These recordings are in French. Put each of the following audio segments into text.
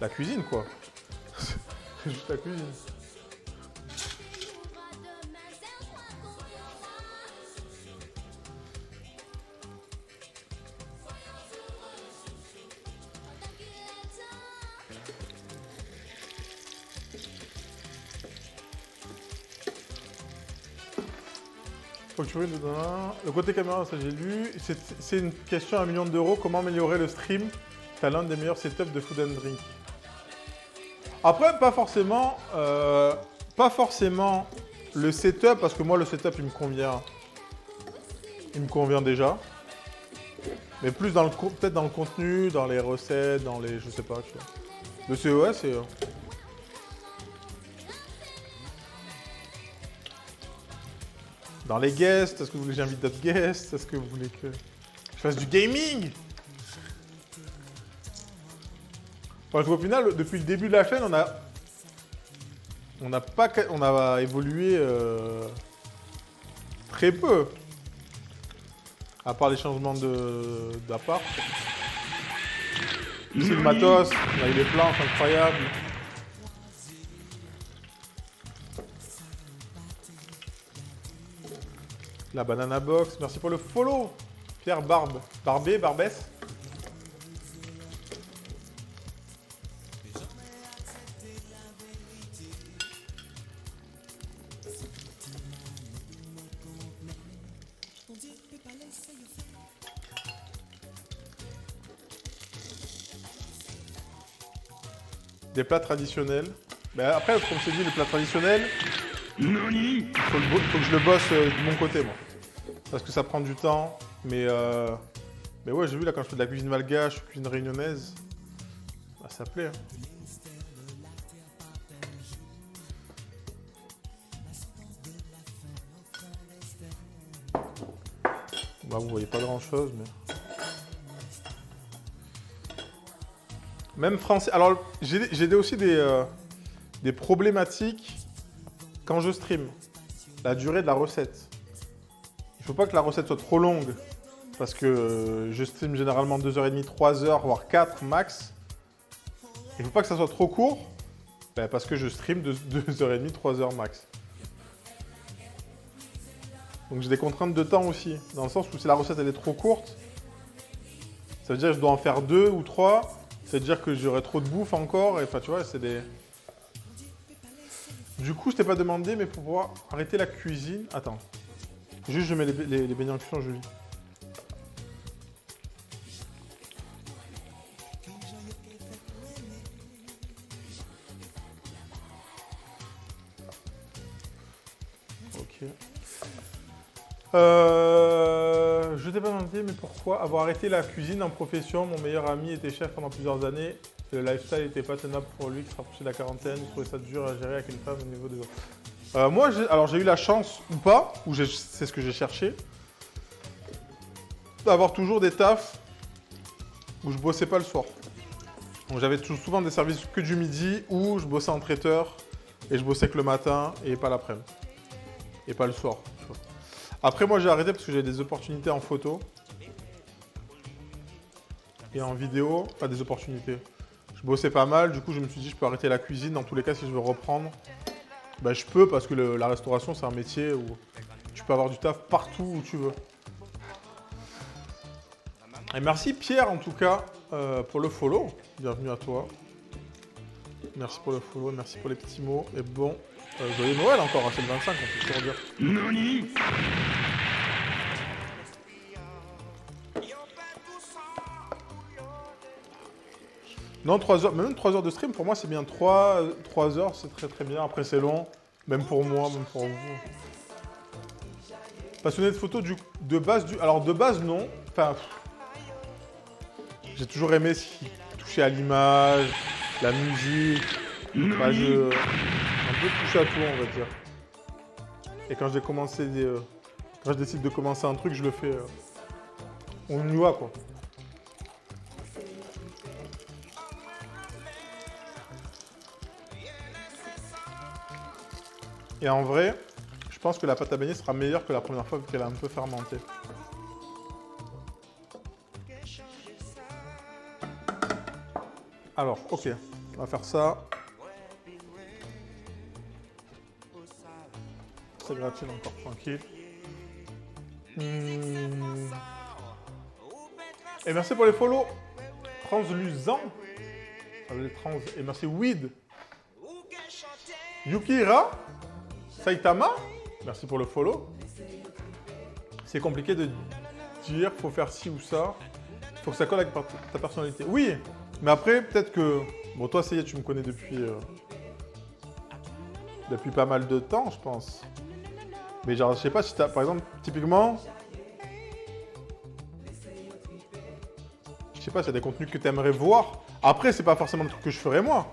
La cuisine, quoi. C'est juste la cuisine. Faut que tu regardes dedans. Le côté caméra, ça j'ai lu. C'est une question à 1 million d'euros. Comment améliorer le stream? T'as l'un des meilleurs setups de food and drink. Après, pas forcément le setup, parce que moi, le setup, il me convient. Il me convient déjà. Mais plus dans le peut-être dans le contenu, dans les recettes, dans les... Je sais pas, tu vois. Le COS, c'est... Dans les guests, est-ce que vous voulez que j'invite d'autres guests? Est-ce que vous voulez que je fasse du gaming? Parce qu'au final, depuis le début de la chaîne, on a évolué très peu. À part les changements d'appart. Ici, le matos, on a eu des planches incroyables. La banana box, merci pour le follow. Pierre Barbès. Des plats traditionnels. Mais après, comme je t'ai dit, les plats traditionnels, il faut que je le bosse de mon côté, moi. Parce que ça prend du temps. Mais ouais, j'ai vu là, quand je fais de la cuisine malgache ou cuisine réunionnaise, bah, ça plaît. Hein. Bah, vous voyez pas grand-chose, mais... Même français. Alors, j'ai aussi des problématiques quand je stream. La durée de la recette. Il faut pas que la recette soit trop longue. Parce que je stream généralement 2h30, 3h, voire 4 max. Il faut pas que ça soit trop court. Ben, parce que je stream de 2h30, 3h max. Donc j'ai des contraintes de temps aussi. Dans le sens où si la recette elle est trop courte, ça veut dire que je dois en faire 2 ou 3. Ça veut dire que j'aurai trop de bouffe encore. Et enfin, tu vois, c'est des... Du coup, je t'ai pas demandé, mais pour pouvoir arrêter la cuisine... Attends. Juste, je mets les beignets en cuisson, je lis. Ok. Je t'ai pas demandé, mais pourquoi avoir arrêté la cuisine en profession? Mon meilleur ami était chef pendant plusieurs années. Le lifestyle n'était pas tenable pour lui, qui se rapprochait de la quarantaine. Il trouvait ça dur à gérer avec une femme au niveau des autres. Moi, j'ai eu la chance, ou pas, ou c'est ce que j'ai cherché, d'avoir toujours des tafs où je bossais pas le soir. Donc j'avais souvent des services que du midi, où je bossais en traiteur, et je bossais que le matin, et pas l'après-midi. Et pas le soir. Tu vois. Après, moi, j'ai arrêté parce que j'ai des opportunités en photo. Et en vidéo, pas des opportunités. Je bossais pas mal, du coup, je me suis dit, je peux arrêter la cuisine. Dans tous les cas, si je veux reprendre, ben, je peux, parce que la restauration, c'est un métier où tu peux avoir du taf partout où tu veux. Et merci Pierre, en tout cas, pour le follow. Bienvenue à toi. Merci pour le follow, merci pour les petits mots. Et bon, joyeux Noël encore, hein, c'est le 25, on peut toujours dire. Nani. Non, 3 heures, même 3 heures de stream, pour moi, c'est bien. 3 heures, c'est très très bien. Après, c'est long, même pour moi, même pour vous. Passionné de photos, de base, alors de base, non. Enfin, j'ai toujours aimé ce qui touchait à l'image, la musique. Enfin, un peu touché à tout, on va dire. Et quand quand je décide de commencer un truc, je le fais. On y va, quoi. Et en vrai, je pense que la pâte à beignet sera meilleure que la première fois vu qu'elle a un peu fermenté. Alors, ok. On va faire ça. Ça gratine encore tranquille. Et merci pour les follow. Translucent. Et merci Weed. Yukira. Saitama. Merci pour le follow. C'est compliqué de dire faut faire ci ou ça. Faut que ça colle avec ta personnalité. Oui, mais après, peut-être que... Bon, toi, ça y est, tu me connais depuis pas mal de temps, je pense. Mais genre, je sais pas si t'as... Par exemple, typiquement... Je sais pas s'il y a des contenus que tu aimerais voir. Après, c'est pas forcément le truc que je ferais moi.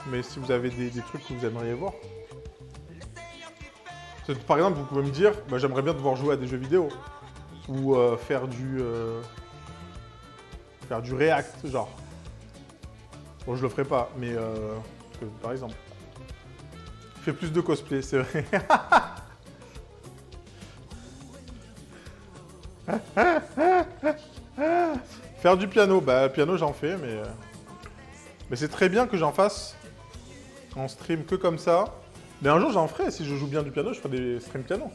Mais si vous avez des trucs que vous aimeriez voir. Par exemple, vous pouvez me dire, bah, j'aimerais bien devoir jouer à des jeux vidéo. Ou faire du React, genre. Bon, je le ferai pas, mais par exemple. Je fais plus de cosplay, c'est vrai. Faire du piano, bah le piano j'en fais, mais c'est très bien que j'en fasse en stream que comme ça. Mais un jour j'en ferai, si je joue bien du piano, je ferai des streams piano.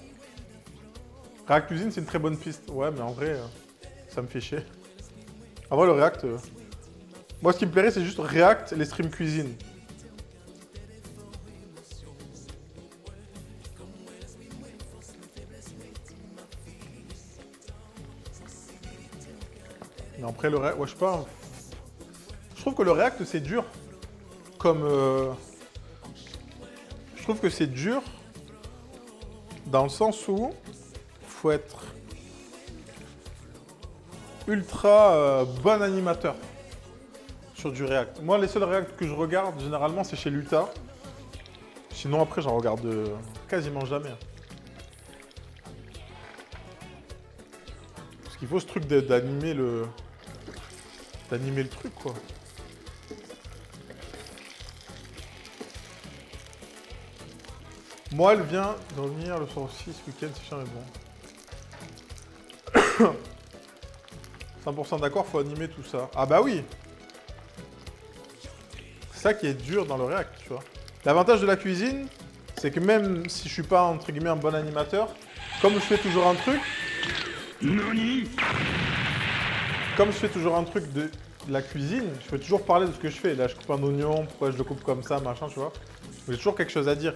React Cuisine, c'est une très bonne piste. Ouais, mais en vrai, ça me fait chier. En vrai, le React... Moi, ce qui me plairait, c'est juste React et les streams cuisine. Mais après, le React... Ouais, je sais pas. Je trouve que le React, c'est dur. Comme... Je trouve que c'est dur dans le sens où faut être ultra bon animateur sur du React. Moi, les seuls React que je regarde, généralement, c'est chez Luta. Sinon, après, j'en regarde quasiment jamais. Parce qu'il faut ce truc d'animer le truc, quoi. Moi, elle vient de revenir le soir aussi ce week-end, c'est chiant, mais bon. 100% d'accord, faut animer tout ça. Ah bah oui. C'est ça qui est dur dans le React, tu vois. L'avantage de la cuisine, c'est que même si je suis pas, entre guillemets, un bon animateur, comme je fais toujours un truc... Comme je fais toujours un truc de la cuisine, je peux toujours parler de ce que je fais. Là, je coupe un oignon, pourquoi je le coupe comme ça, machin, tu vois. J'ai toujours quelque chose à dire.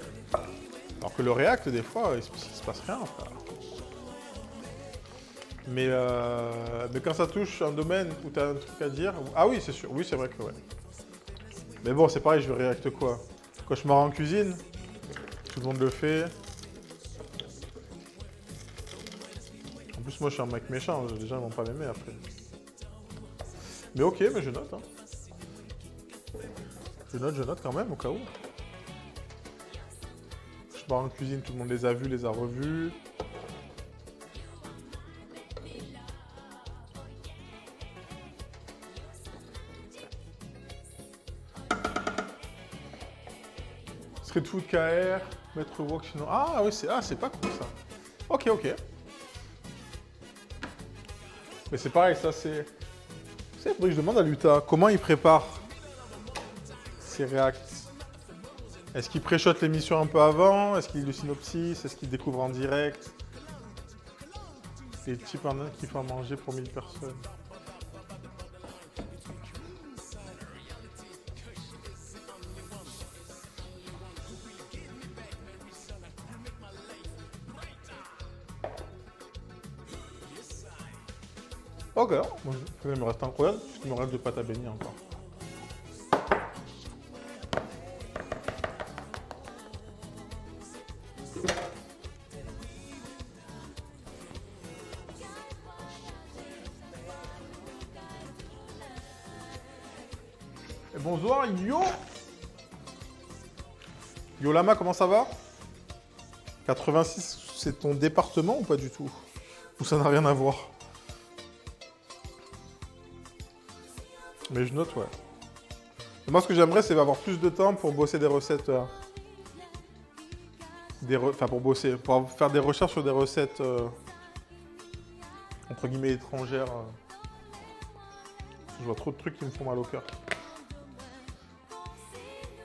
Alors que le React, des fois, il se passe rien, frère. Mais quand ça touche un domaine où tu as un truc à dire... Ah oui, c'est sûr. Oui, c'est vrai que ouais. Mais bon, c'est pareil, je vais React quoi. Cauchemar en cuisine, tout le monde le fait. En plus, moi, je suis un mec méchant. Les gens, ils vont pas m'aimer après. Mais ok, mais je note. Hein. Je note quand même, au cas où. Cauchemar en cuisine, tout le monde les a vus, les a revus. Street Food KR, Maître Wok sinon. Ah oui, c'est pas cool ça. Ok. Mais c'est pareil, ça c'est... Il faudrait que je demande à Luta comment il prépare ses Reacts. Est-ce qu'il pré-shot l'émission un peu avant? Est-ce qu'il lit le synopsis? Est-ce qu'il découvre en direct? Les types en Inde qui font à manger pour 1000 personnes. Ok, bon, il me reste incroyable, puisqu'il me reste de pâte à beignet encore. Et bonsoir Yo. Yo Lama, comment ça va? 86, c'est ton département ou pas du tout? Ou ça n'a rien à voir? Mais je note, ouais. Et moi, ce que j'aimerais, c'est avoir plus de temps pour bosser des recettes. Enfin, pour bosser. Pour faire des recherches sur des recettes, entre guillemets, étrangères. Je vois trop de trucs qui me font mal au cœur.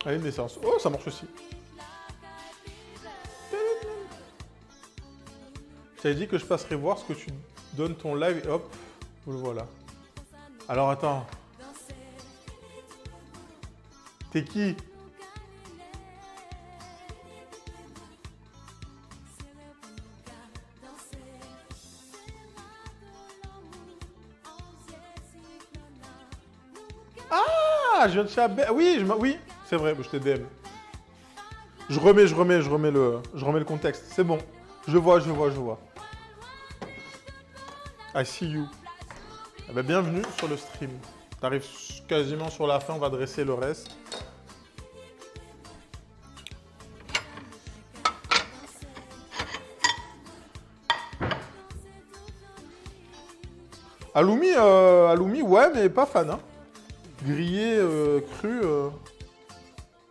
Année de naissance. Oh, ça marche aussi. Je t'avais dit que je passerai voir ce que tu donnes ton live et hop, vous le voilà. Alors attends. T'es qui? Ah, je viens de chez Abel. Oui, oui, c'est vrai, je t'ai DM. Je remets le contexte. C'est bon. Je vois. I see you. Eh ben, bienvenue sur le stream. T'arrives quasiment sur la fin, on va dresser le reste. Halloumi, ouais, mais pas fan. Hein. Grillé, cru.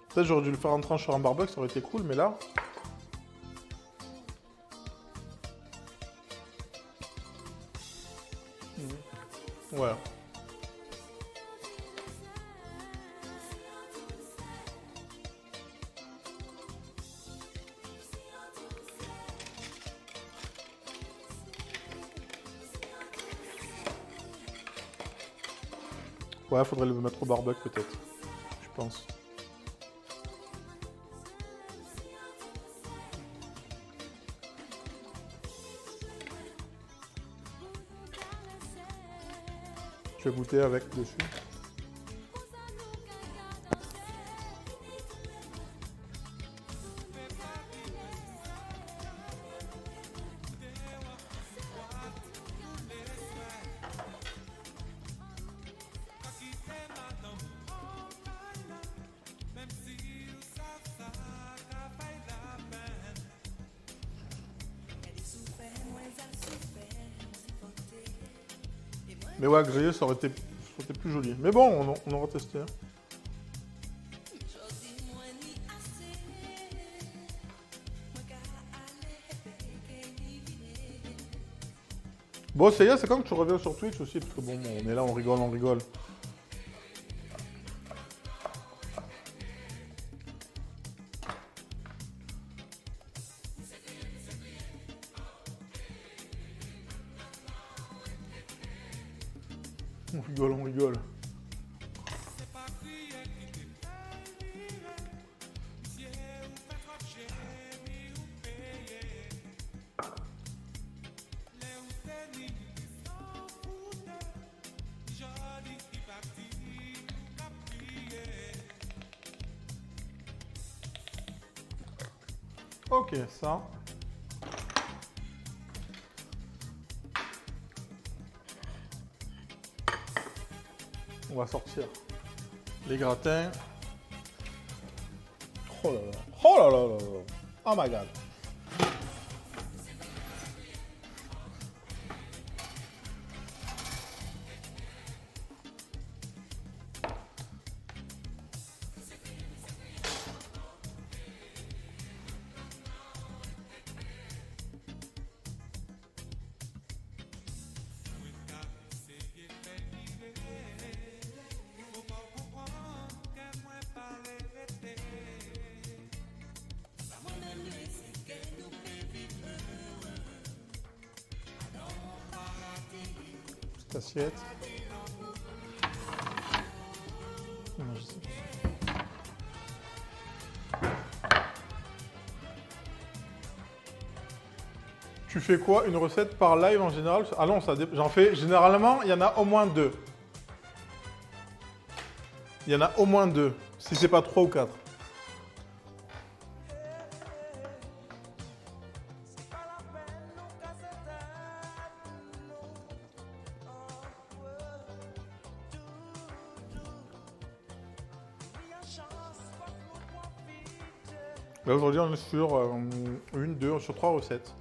Peut-être j'aurais dû le faire en tranche sur un barbecue, ça aurait été cool, mais là... Voilà. Ouais, faudrait le mettre au barbecue peut-être, je pense. Je vais goûter avec dessus. Mais ouais, grillé, ça aurait été plus joli. Mais bon, on aura testé. Hein. Bon, c'est quand que tu reviens sur Twitch aussi, parce que bon, on est là, on rigole. On rigole. Ok, ça. On va sortir les gratins. Oh là là. Oh là là là là. Oh my god. Assiette. Tu fais quoi? Une recette par live en général? Ah non, j'en fais généralement, il y en a au moins 2. Il y en a au moins 2, si c'est pas 3 ou 4. Là aujourd'hui on est sur 3 recettes.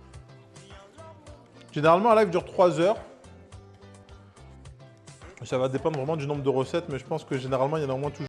Généralement un live dure 3 heures. Ça va dépendre vraiment du nombre de recettes, mais je pense que généralement il y en a au moins toujours.